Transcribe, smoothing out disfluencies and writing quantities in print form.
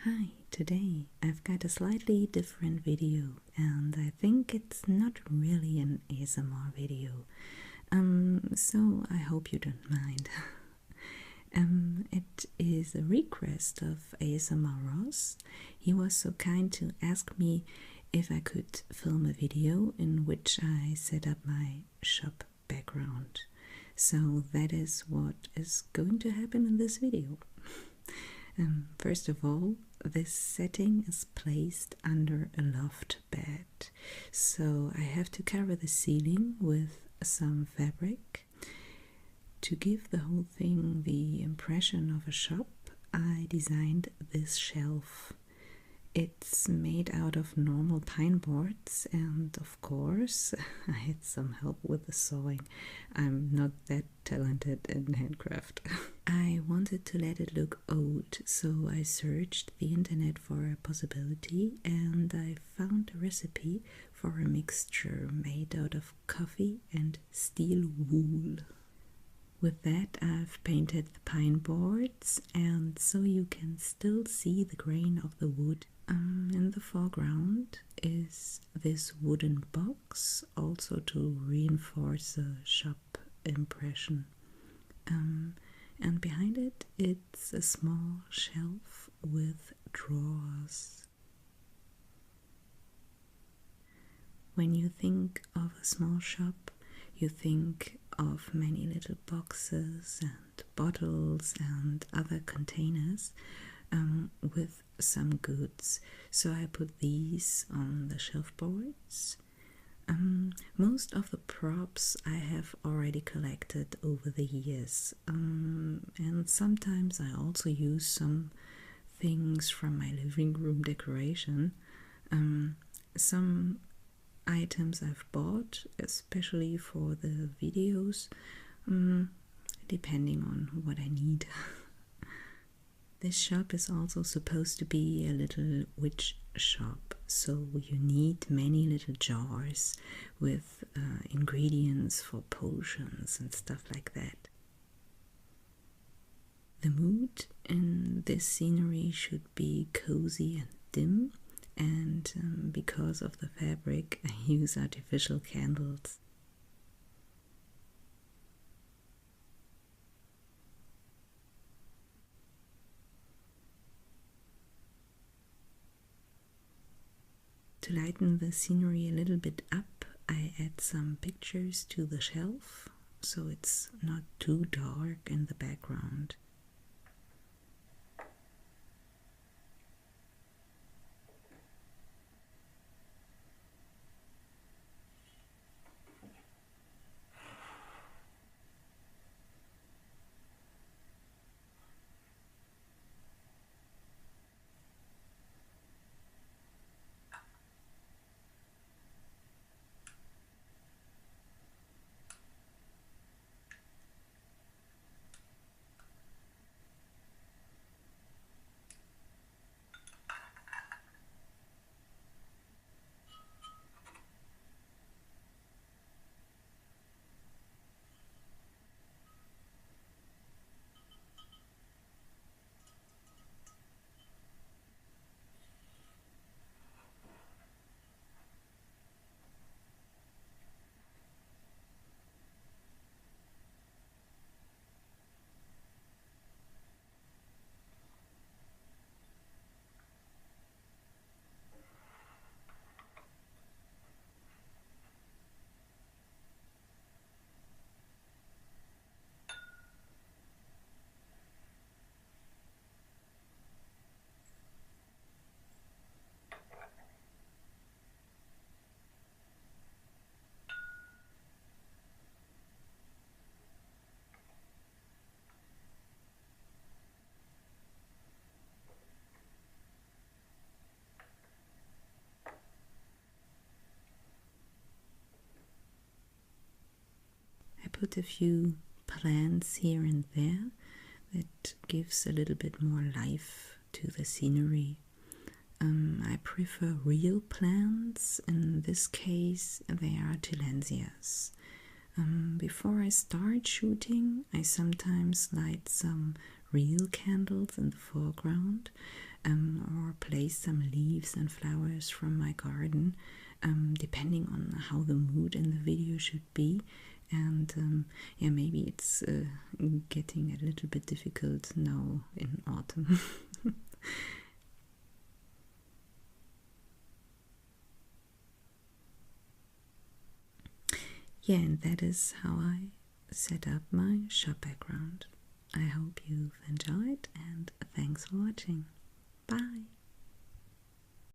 Hi, today I've got a slightly different video and I think it's not really an ASMR video. So I hope you don't mind. It is a request of ASMR Ross. He was so kind to ask me if I could film a video in which I set up my shop background. So that is what is going to happen in this video. First of all, this setting is placed under a loft bed, so I have to cover the ceiling with some fabric. To give the whole thing the impression of a shop, I designed this shelf. It's made out of normal pine boards, and of course I had some help with the sewing. I'm not that talented in handcraft. I wanted to let it look old, so I searched the internet for a possibility and I found a recipe for a mixture made out of coffee and steel wool. With that, I've painted the pine boards, and so you can still see the grain of the wood. In the foreground is this wooden box, also to reinforce the shop impression. And behind it, it's a small shelf with drawers. When you think of a small shop, you think of many little boxes and bottles and other containers with some goods. So I put these on the shelf boards. Most of the props I have already collected over the years, and sometimes I also use some things from my living room decoration. Some items I've bought, especially for the videos, depending on what I need. This shop is also supposed to be a little witch shop, so you need many little jars with ingredients for potions and stuff like that. The mood in this scenery should be cozy and dim, and because of the fabric I use artificial candles. To lighten the scenery a little bit up, I add some pictures to the shelf, so it's not too dark in the background. I put a few plants here and there that gives a little bit more life to the scenery. I prefer real plants. In this case, they are tillandsias. Before I start shooting, I sometimes light some real candles in the foreground, or place some leaves and flowers from my garden, depending on how the mood in the video should be. And yeah, maybe it's getting a little bit difficult now in autumn. Yeah, and that is how I set up my shop background. I hope you've enjoyed, and thanks for watching. Bye!